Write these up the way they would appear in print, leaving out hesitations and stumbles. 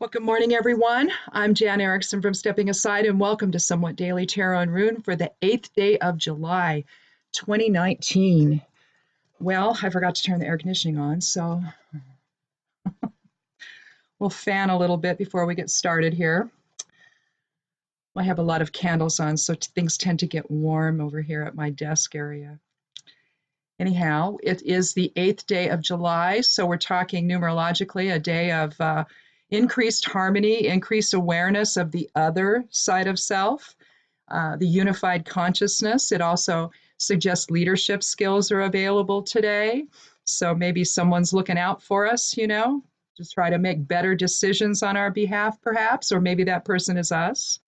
Well, good morning, everyone. I'm Jan Erickson from Stepping Aside, and welcome to Somewhat Daily Tarot and Rune for the 8th day of July, 2019. Well, I forgot to turn the air conditioning on, so we'll fan a little bit before we get started here. I have a lot of candles on, so things tend to get warm over here at my desk area. Anyhow, it is the 8th day of July, so we're talking numerologically a day of increased harmony, increased awareness of the other side of self, the unified consciousness. It also suggests leadership skills are available today. So maybe someone's looking out for us, to try to make better decisions on our behalf, perhaps, or maybe that person is us.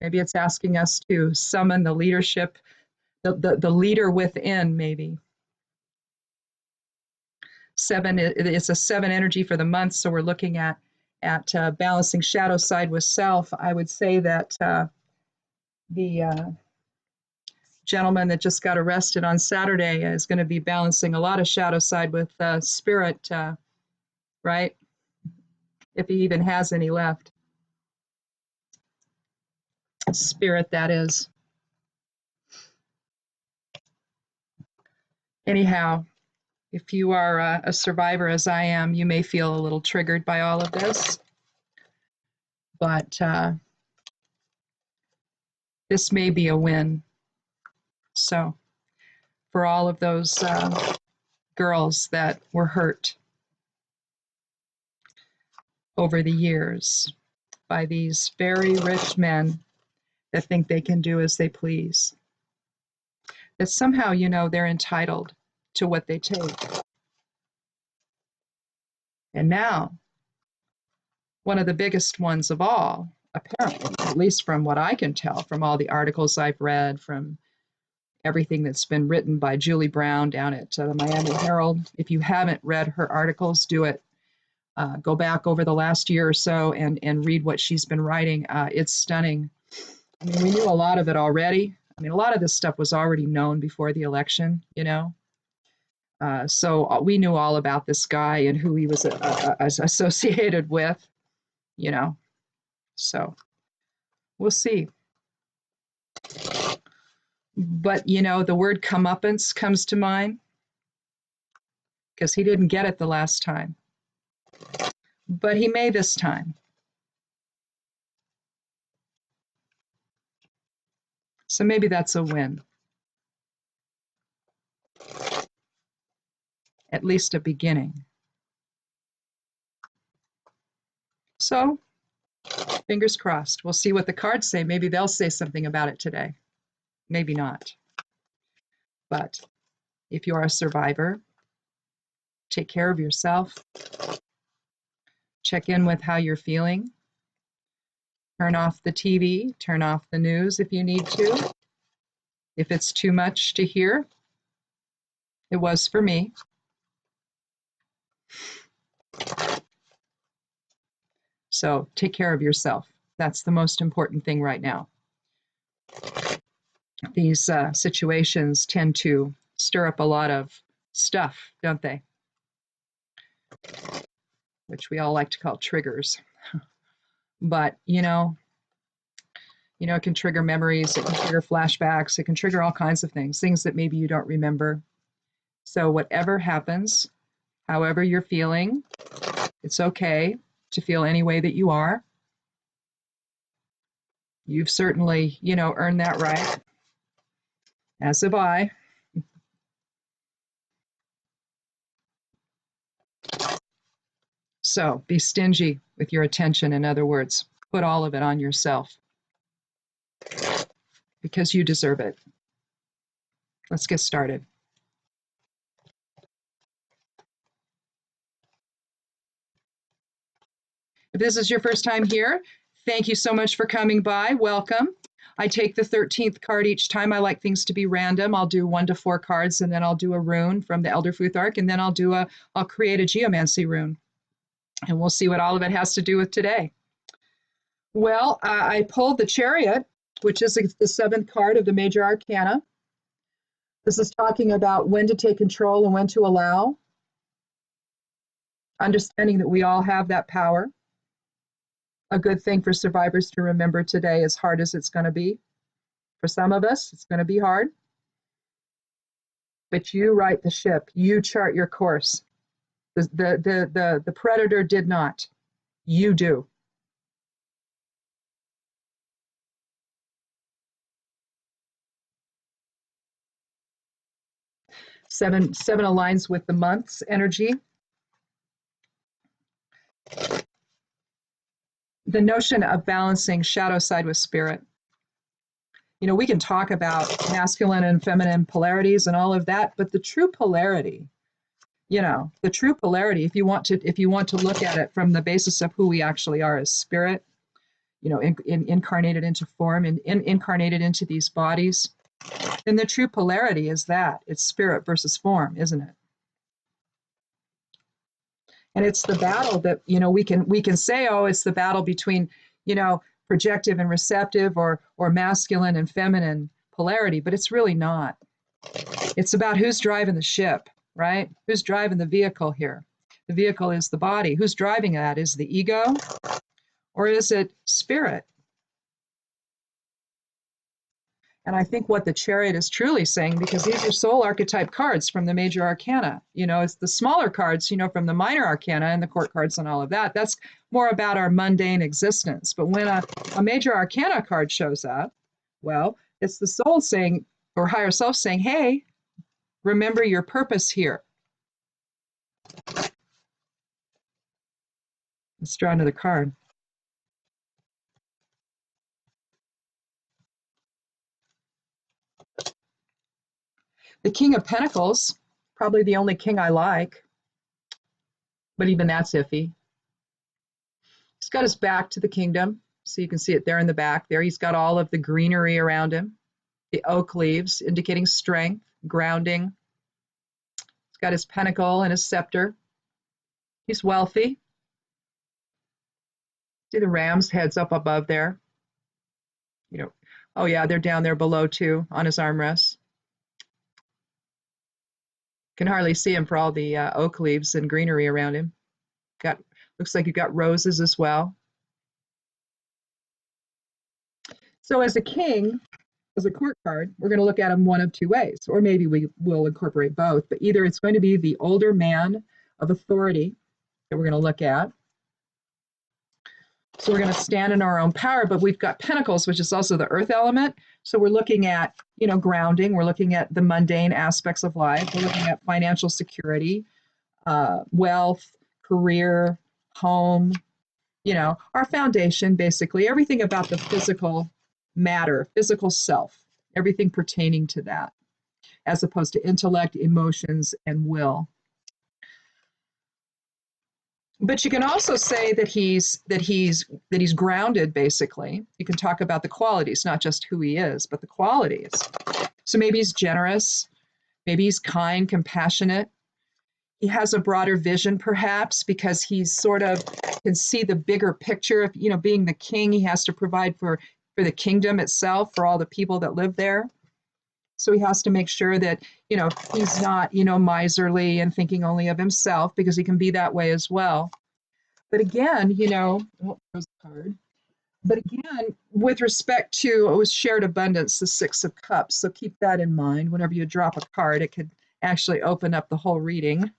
Maybe it's asking us to summon the leadership, the leader within, maybe. It's a 7 energy for the month, so we're looking at balancing shadow side with self. I would say that the gentleman that just got arrested on Saturday is going to be balancing a lot of shadow side with spirit, right? If he even has any left. Spirit, that is. Anyhow, if you are a survivor as I am, you may feel a little triggered by all of this. But this may be a win. So for all of those girls that were hurt over the years by these very rich men that think they can do as they please, that somehow, they're entitled to what they take. And now, one of the biggest ones of all, apparently, at least from what I can tell, from all the articles I've read, from everything that's been written by Julie Brown down at the Miami Herald. If you haven't read her articles, do it. Go back over the last year or so and read what she's been writing. It's stunning. I mean, we knew a lot of it already. I mean, a lot of this stuff was already known before the election, So we knew all about this guy and who he was associated with, So we'll see. But, the word comeuppance comes to mind because he didn't get it the last time. But he may this time. So maybe that's a win. At least a beginning. So, fingers crossed. We'll see what the cards say. Maybe they'll say something about it today. Maybe not. But if you are a survivor, take care of yourself. Check in with how you're feeling. Turn off the TV. Turn off the news if you need to. If it's too much to hear. It was for me. So take care of yourself. That's the most important thing right now. These situations tend to stir up a lot of stuff, don't they? Which we all like to call triggers. But, it can trigger memories, it can trigger flashbacks, it can trigger all kinds of things that maybe you don't remember. So whatever happens, however you're feeling, it's okay to feel any way that you are. You've certainly, earned that right, as have I. So be stingy with your attention. In other words, put all of it on yourself because you deserve it. Let's get started. If this is your first time here, thank you so much for coming by. Welcome. I take the 13th card each time. I like things to be random. I'll do 1 to 4 cards, and then I'll do a rune from the Elder Futhark, and then I'll create a geomancy rune. And we'll see what all of it has to do with today. Well, I pulled the Chariot, which is the 7th card of the Major Arcana. This is talking about when to take control and when to allow. Understanding that we all have that power. a good thing for survivors to remember today, as hard as it's going to be. For some of us, it's going to be hard. But you right the ship. You chart your course. The predator did not. You do. Seven aligns with the month's energy. The notion of balancing shadow side with spirit. You know, we can talk about masculine and feminine polarities and all of that, but the true polarity, you know, the true polarity, if you want to look at it from the basis of who we actually are as spirit, you know, incarnated into form and incarnated into these bodies, then the true polarity is that it's spirit versus form, isn't it? And it's the battle that, you know, we can say, oh, it's the battle between, you know, projective and receptive, or masculine and feminine polarity, but it's really not. It's about who's driving the ship, right? Who's driving the vehicle here? The vehicle is the body. Who's driving that? Is the ego, or is it spirit? And I think what the Chariot is truly saying, because these are soul archetype cards from the major arcana, you know, it's the smaller cards, you know, from the minor arcana and the court cards and all of that. That's more about our mundane existence. But when a major arcana card shows up, well, it's the soul saying, or higher self saying, hey, remember your purpose here. Let's draw another card. The King of Pentacles, probably the only king I like, but even that's iffy. He's got his back to the kingdom, so you can see it there in the back there. He's got all of the greenery around him, the oak leaves indicating strength, grounding. He's got his pentacle and his scepter. He's wealthy. See the ram's heads up above there? You know, oh yeah, they're down there below too on his armrests. Can hardly see him for all the oak leaves and greenery around him. Looks like you've got roses as well. So as a king, as a court card, we're going to look at him one of two ways, or maybe we will incorporate both, but either it's going to be the older man of authority that we're going to look at. So we're going to stand in our own power, but we've got pentacles, which is also the earth element. So we're looking at, you know, grounding. We're looking at the mundane aspects of life. We're looking at financial security, wealth, career, home, you know, our foundation, basically everything about the physical matter, physical self, everything pertaining to that, as opposed to intellect, emotions, and will. But you can also say that he's grounded, basically. You can talk about the qualities, not just who he is, but the qualities. So maybe he's generous, maybe he's kind, compassionate. He has a broader vision, perhaps, because he's sort of can see the bigger picture. You know, being the king, he has to provide for the kingdom itself, for all the people that live there. So he has to make sure that, you know, he's not, you know, miserly and thinking only of himself, because he can be that way as well. But again, you know, oh, there's a card. But again, with respect to shared abundance, the Six of Cups. So keep that in mind. Whenever you drop a card, it could actually open up the whole reading.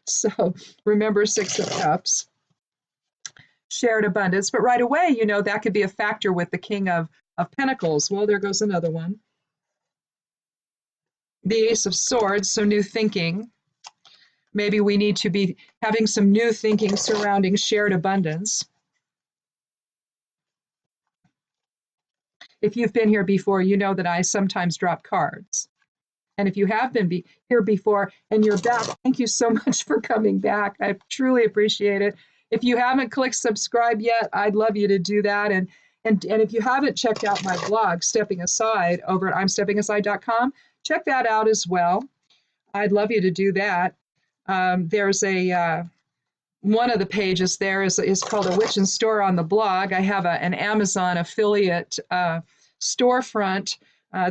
So remember Six of Cups, shared abundance. But right away, you know, that could be a factor with the King of Pentacles. Well, there goes another one. The Ace of Swords, so new thinking. Maybe we need to be having some new thinking surrounding shared abundance. If you've been here before, you know that I sometimes drop cards. And if you have been here before and you're back, thank you so much for coming back. I truly appreciate it. If you haven't clicked subscribe yet, I'd love you to do that. And if you haven't checked out my blog, Stepping Aside, over at imsteppingaside.com, check that out as well. I'd love you to do that. There's one of the pages there is called A Witch in Store on the blog. I have an Amazon affiliate storefront.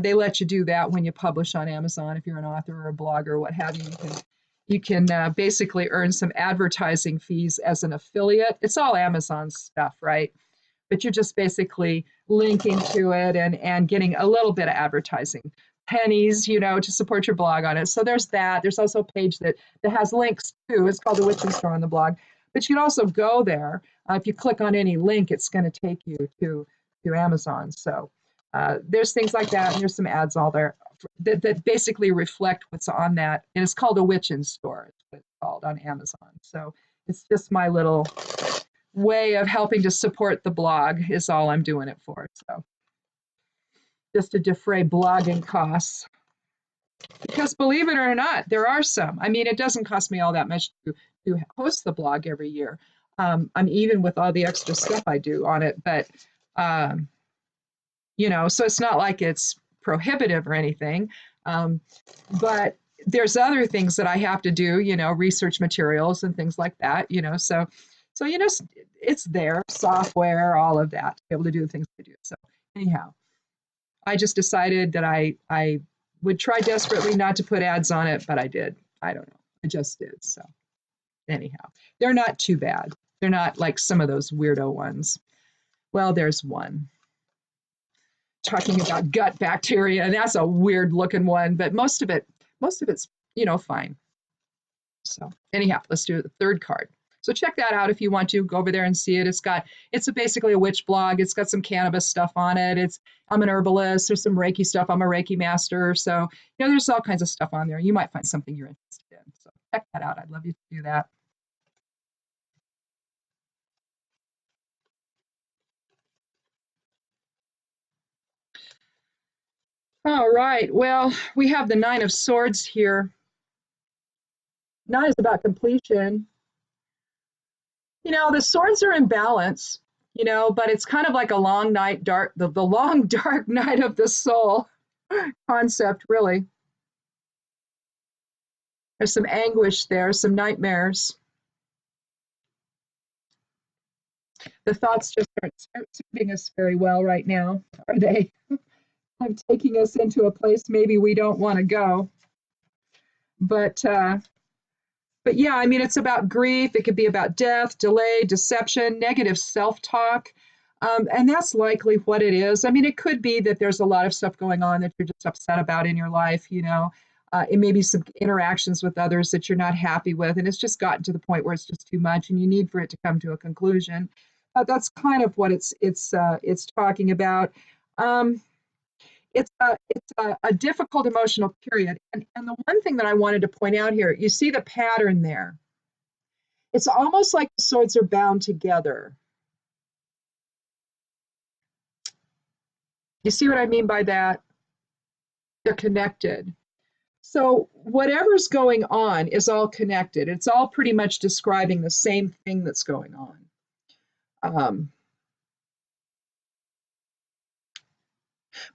They let you do that when you publish on Amazon. If you're an author or a blogger or what have you, You can basically earn some advertising fees as an affiliate. It's all Amazon stuff, right? But you're just basically linking to it and getting a little bit of advertising pennies, to support your blog on it. So there's that. There's also a page that has links too. It's called the Witching Store on the blog. But you can also go there. If you click on any link, it's going to take you to Amazon. So there's things like that, and there's some ads all there that basically reflect what's on that. And it's called a Witching Store. It's what it's called on Amazon. So it's just my little way of helping to support the blog is all I'm doing it for. So just to defray blogging costs. Because believe it or not, there are some. I mean, it doesn't cost me all that much to host the blog every year. I'm even with all the extra stuff I do on it, but so it's not like it's prohibitive or anything. But there's other things that I have to do, research materials and things like that, so it's there, software, all of that, to be able to do the things I do. So anyhow, I just decided that I would try desperately not to put ads on it, but I did. I don't know. I just did. So anyhow, they're not too bad. They're not like some of those weirdo ones. Well, there's one talking about gut bacteria, and that's a weird looking one, but most of it's fine. So anyhow, let's do the third card. So check that out if you want to go over there and see it. It's basically a witch blog. It's got some cannabis stuff on it. I'm an herbalist. There's some Reiki stuff. I'm a Reiki master. So, there's all kinds of stuff on there. You might find something you're interested in. So check that out. I'd love you to do that. All right. Well, we have the Nine of Swords here. Nine is about completion. The swords are in balance, but it's kind of like a long night, the long, dark night of the soul concept, really. There's some anguish there, some nightmares. The thoughts just aren't serving us very well right now, are they? I'm taking us into a place maybe we don't want to go. But yeah, I mean, it's about grief. It could be about death, delay, deception, negative self-talk. And that's likely what it is. I mean, it could be that there's a lot of stuff going on that you're just upset about in your life, it may be some interactions with others that you're not happy with, and it's just gotten to the point where it's just too much and you need for it to come to a conclusion. That's kind of what it's talking about. It's a difficult emotional period. And the one thing that I wanted to point out here, you see the pattern there. It's almost like the swords are bound together. You see what I mean by that? They're connected. So whatever's going on is all connected. It's all pretty much describing the same thing that's going on.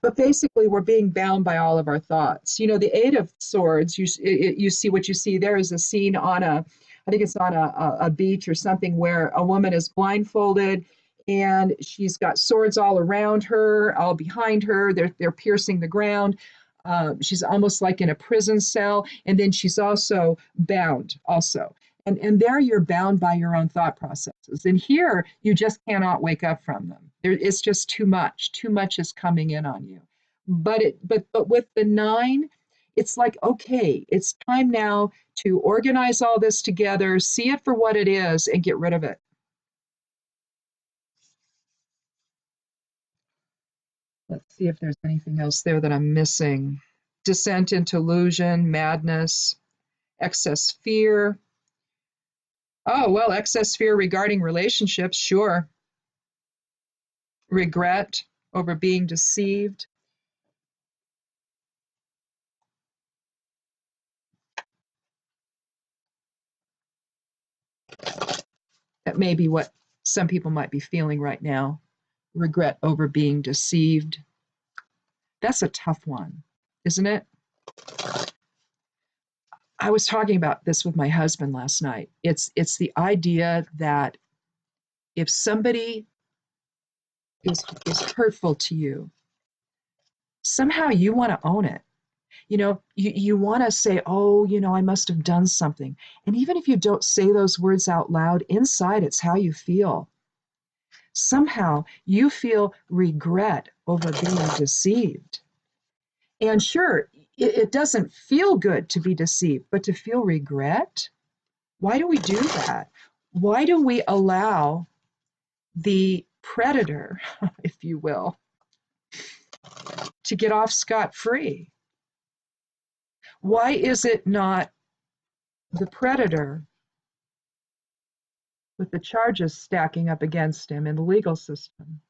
But basically, we're being bound by all of our thoughts. The Eight of Swords, you see what you see there is a scene I think it's on a beach or something, where a woman is blindfolded and she's got swords all around her, all behind her. They're piercing the ground. She's almost like in a prison cell, and then she's also bound also. And there you're bound by your own thought processes. And here you just cannot wake up from them. It's just too much. Too much is coming in on you. But with the Nine, it's like, okay, it's time now to organize all this together, see it for what it is, and get rid of it. Let's see if there's anything else there that I'm missing. Descent into illusion, madness, excess fear. Oh, well, excess fear regarding relationships, sure. Regret over being deceived. That may be what some people might be feeling right now. Regret over being deceived. That's a tough one, isn't it? I was talking about this with my husband last night. It's the idea that if somebody is hurtful to you, somehow you want to own it. You want to say, oh, I must have done something. And even if you don't say those words out loud, inside it's how you feel. Somehow you feel regret over being deceived. And sure, it doesn't feel good to be deceived, but to feel regret, why do we do that? Why do we allow the predator, if you will, to get off scot-free? Why is it not the predator with the charges stacking up against him in the legal system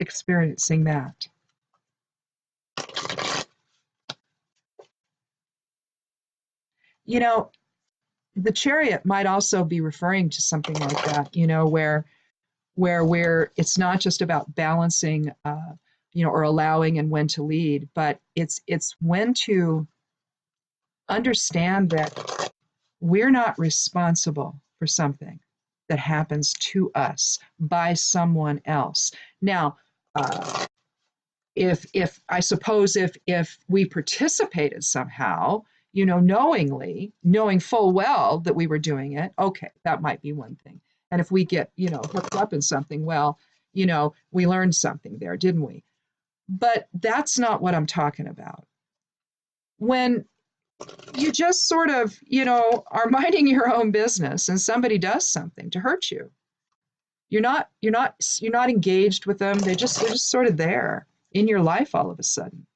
experiencing that? You know, the chariot might also be referring to something like that, where it's not just about balancing, or allowing and when to lead, but it's when to understand that we're not responsible for something that happens to us by someone else. Now, if I suppose if we participated somehow, knowingly, knowing full well that we were doing it, okay, that might be one thing. And if we get, hooked up in something, well, we learned something there, didn't we? But that's not what I'm talking about. When you just sort of, are minding your own business and somebody does something to hurt you, you're not engaged with them. They're just sort of there in your life all of a sudden.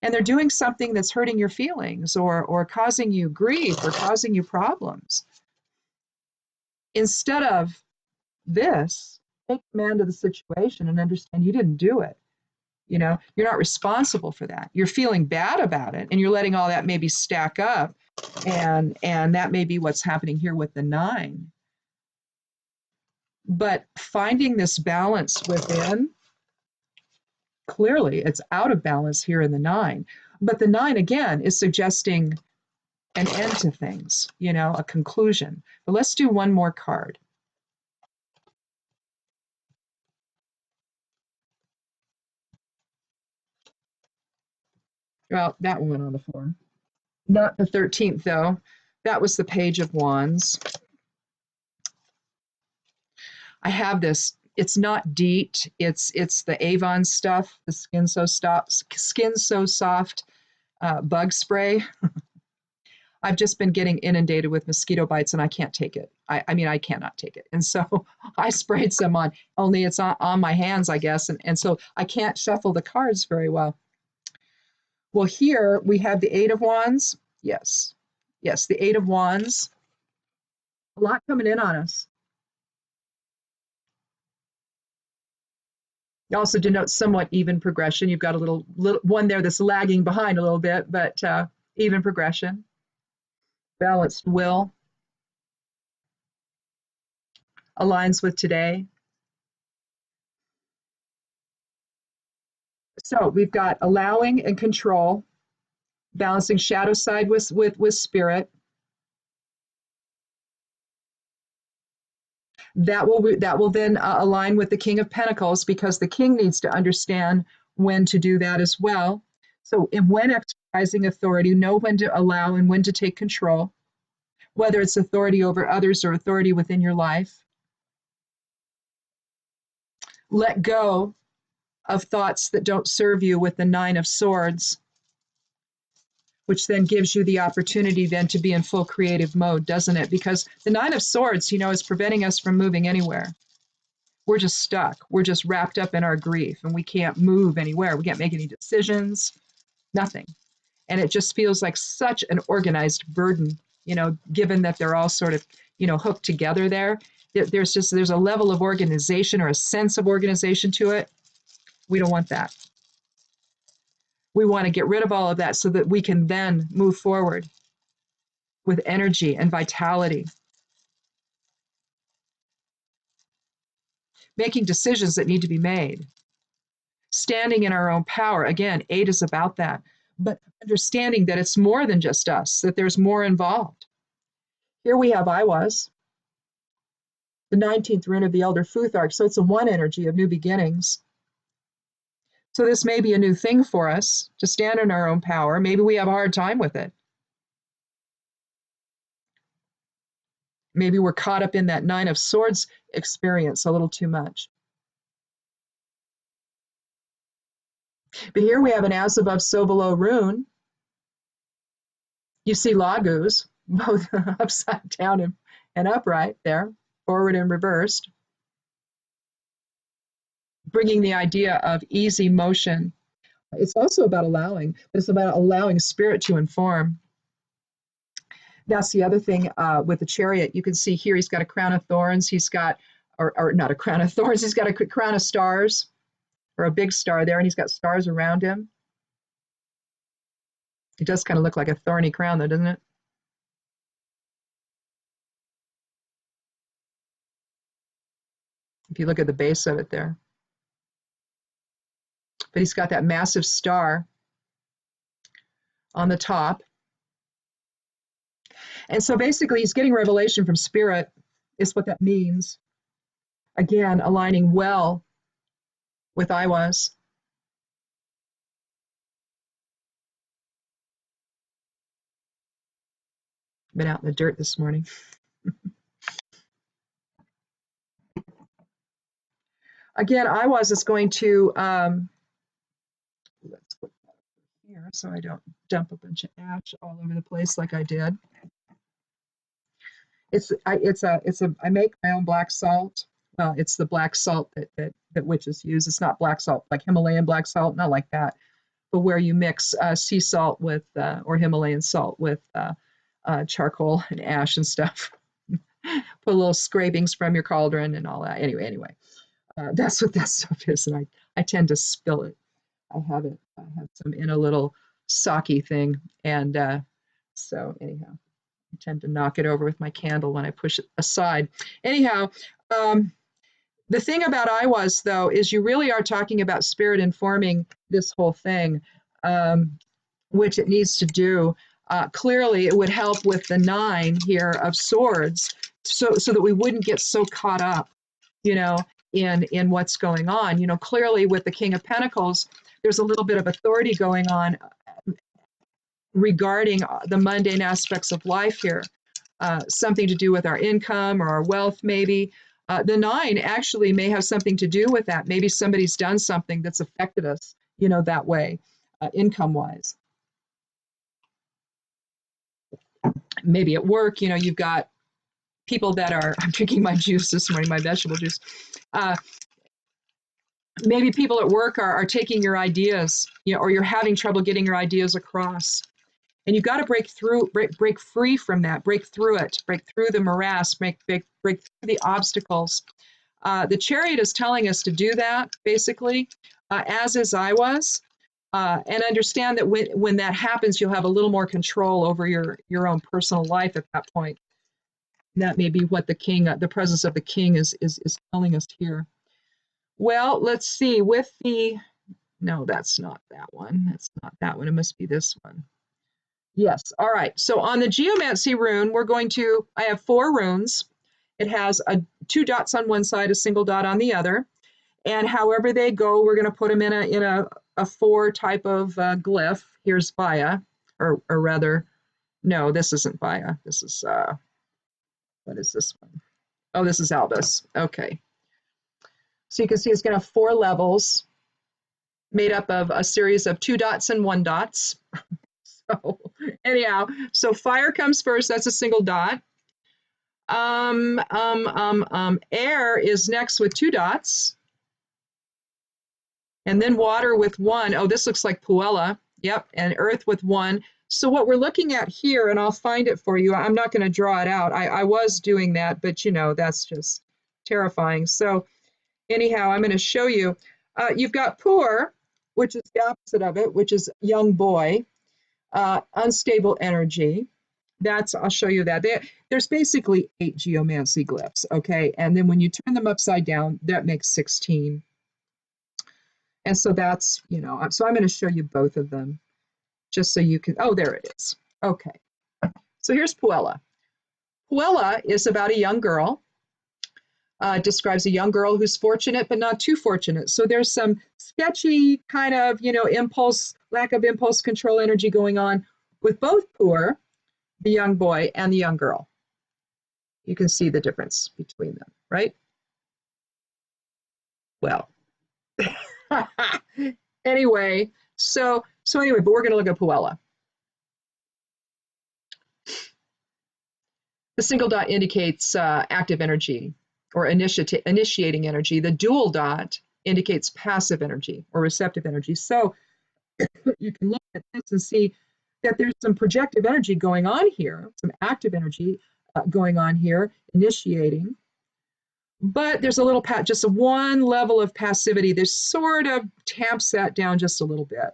And they're doing something that's hurting your feelings or causing you grief or causing you problems. Instead of this, take command of the situation and understand you didn't do it. You're not responsible for that. You're feeling bad about it and you're letting all that maybe stack up. And that may be what's happening here with the 9. But finding this balance within, clearly it's out of balance here in the 9. But the 9, again, is suggesting an end to things, a conclusion. But let's do one more card. Well, that one went on the floor. Not the 13th, though. That was the Page of Wands. I have this. It's not DEET. It's the Avon stuff, the Skin So Soft bug spray. I've just been getting inundated with mosquito bites and I can't take it. I mean, I cannot take it. And so I sprayed some on, only it's on my hands, I guess. And so I can't shuffle the cards very well. Well, here we have the 8 of Wands. Yes, the 8 of Wands. A lot coming in on us. It also denotes somewhat even progression. You've got a little one there that's lagging behind a little bit, but even progression. Balanced will. Aligns with today. So we've got allowing and control, balancing shadow side with spirit. That will then align with the King of Pentacles, because the King needs to understand when to do that as well. So when exercising authority, know when to allow and when to take control, whether it's authority over others or authority within your life. Let go of thoughts that don't serve you with the 9 of Swords, which then gives you the opportunity then to be in full creative mode, doesn't it? Because the 9 of Swords, is preventing us from moving anywhere. We're just stuck. We're just wrapped up in our grief and we can't move anywhere. We can't make any decisions, nothing. And it just feels like such an organized burden, given that they're all sort of, hooked together there. There's a level of organization or a sense of organization to it. We don't want that. We want to get rid of all of that so that we can then move forward with energy and vitality. Making decisions that need to be made. Standing in our own power. Again, 8 is about that. But understanding that it's more than just us, that there's more involved. Here we have I was, the 19th rune of the Elder Futhark. So it's a 1 energy of new beginnings. So this may be a new thing for us to stand in our own power. Maybe we have a hard time with it. Maybe we're caught up in that Nine of Swords experience a little too much. But here we have an as above, so below rune. You see lagus, both upside down and upright there, forward and reversed, bringing the idea of easy motion. It's also about allowing, but it's about allowing spirit to inform. That's the other thing with the Chariot. You can see here he's got a crown of thorns. He's got, or not a crown of thorns, he's got a crown of stars, or a big star there, and he's got stars around him. It does kind of look like a thorny crown, though, doesn't it? If you look at the base of it there. But he's got that massive star on the top. And so basically he's getting revelation from spirit, is what that means. Again, aligning well with I was. Been out in the dirt this morning. Again, I was is going to, let's put that over here so I don't dump a bunch of ash all over the place like I did. I make my own black salt. Well, it's the black salt that witches use. It's not black salt like Himalayan black salt, not like that, but where you mix sea salt with or Himalayan salt with charcoal and ash and stuff. Put little scrapings from your cauldron and all that. Anyway, that's what that stuff is, and I tend to spill it. I have some in a little sake thing, and so anyhow. I tend to knock it over with my candle when I push it aside. Anyhow, the thing about I was, though, is you really are talking about spirit informing this whole thing, which it needs to do. Clearly, it would help with the 9 here of swords, so that we wouldn't get so caught up, in what's going on. Clearly with the King of Pentacles, there's a little bit of authority going on regarding the mundane aspects of life here, something to do with our income or our wealth, maybe. The 9 actually may have something to do with that. Maybe somebody's done something that's affected us, that way, income-wise. Maybe at work, you've got people that are, I'm drinking my juice this morning, my vegetable juice. Maybe people at work are taking your ideas, or you're having trouble getting your ideas across. And you've got to break free from that, break through it, break through the morass, break through the obstacles. The Chariot is telling us to do that, basically, as is I was, and understand that when that happens, you'll have a little more control over your own personal life at that point. And that may be what the presence of the King is telling us here. Well, let's see, no, that's not that one. That's not that one. It must be this one. Yes. All right. So on the geomancy rune, I have 4 runes. It has 2 dots on one side, a single dot on the other. And however they go, we're going to put them in a 4 type of glyph. Here's Vaya, or rather, no, this isn't Vaya. This is, what is this one? Oh, this is Albus. Okay. So you can see it's going to have 4 levels made up of a series of 2 dots and 1 dots. So anyhow, so fire comes first. That's a single dot. Air is next with 2 dots. And then water with 1. Oh, this looks like Puella. Yep. And earth with 1. So what we're looking at here, and I'll find it for you. I'm not going to draw it out. I was doing that, but that's just terrifying. So anyhow, I'm going to show you. You've got Pur, which is the opposite of it, which is young boy. Unstable energy. I'll show you that. There's basically 8 geomancy glyphs, okay? And then when you turn them upside down, that makes 16. And so that's, so I'm going to show you both of them just so you can, oh, there it is. Okay. So here's Puella. Puella is about a young girl. Describes a young girl who's fortunate but not too fortunate. So there's some sketchy kind of, impulse, lack of impulse control energy going on with both poor, the young boy, and the young girl. You can see the difference between them, right? Well, anyway, but we're going to look at Puella. The single dot indicates active energy or initiating energy. The dual dot indicates passive energy or receptive energy. So you can look at this and see that there's some projective energy going on here, some active energy going on here, initiating. But there's a little, just one level of passivity. This sort of tamps that down just a little bit.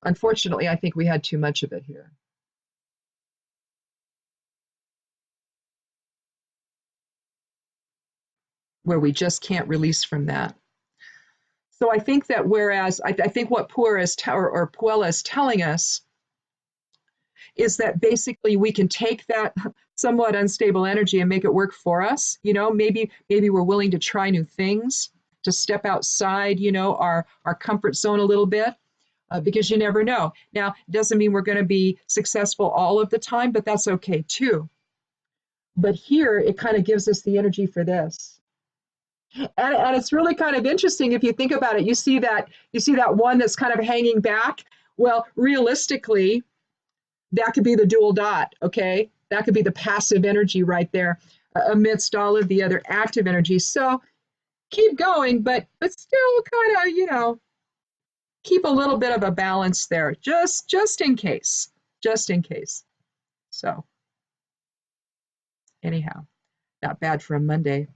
Unfortunately, I think we had too much of it here. Where we just can't release from that. So I think that whereas I think what Puella is telling us is that basically we can take that somewhat unstable energy and make it work for us. Maybe we're willing to try new things, to step outside, our comfort zone a little bit, because you never know. Now, it doesn't mean we're going to be successful all of the time, but that's okay too. But here, it kind of gives us the energy for this. And it's really kind of interesting if you think about it. You see that one that's kind of hanging back. Well, realistically, that could be the dual dot, okay? That could be the passive energy right there amidst all of the other active energy. So keep going, but still kind of, keep a little bit of a balance there, just in case, So anyhow, not bad for a Monday.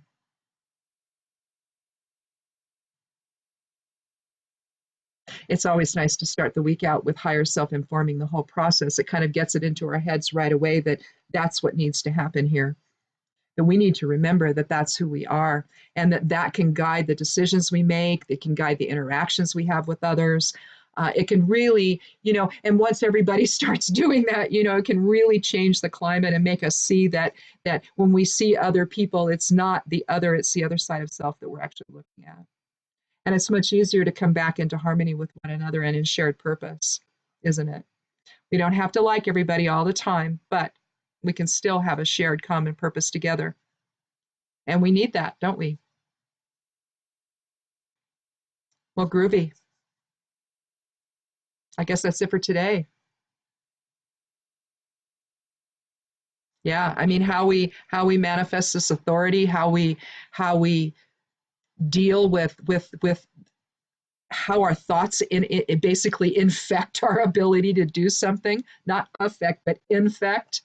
It's always nice to start the week out with higher self informing the whole process. It kind of gets it into our heads right away that that's what needs to happen here. That we need to remember that that's who we are, and that can guide the decisions we make. It can guide the interactions we have with others. It can really, and once everybody starts doing that, it can really change the climate and make us see that when we see other people, it's not the other, it's the other side of self that we're actually looking at. And it's much easier to come back into harmony with one another and in shared purpose, isn't it? We don't have to like everybody all the time, but we can still have a shared common purpose together. And we need that, don't we? Well, groovy. I guess that's it for today. Yeah, I mean, how we manifest this authority, how we deal with how our thoughts it basically infect our ability to do something, not affect, but infect.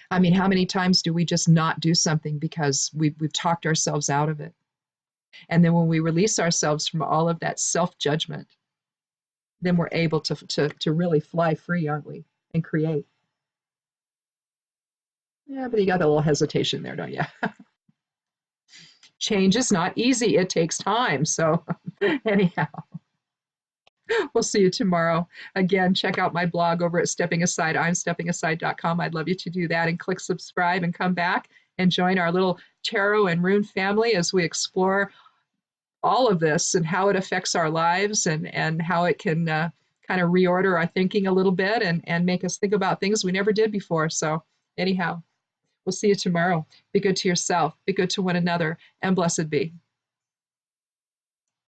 I mean, how many times do we just not do something because we've talked ourselves out of it? And then when we release ourselves from all of that self-judgment, then we're able to really fly free, aren't we? And create. Yeah, but you got a little hesitation there, don't you? Change is not easy. It takes time. So anyhow, we'll see you tomorrow. Again, check out my blog over at Stepping Aside. I'm steppingaside.com. I'd love you to do that and click subscribe and come back and join our little tarot and rune family as we explore all of this and how it affects our lives and how it can kind of reorder our thinking a little bit and make us think about things we never did before. So anyhow, we'll see you tomorrow. Be good to yourself, be good to one another, and blessed be.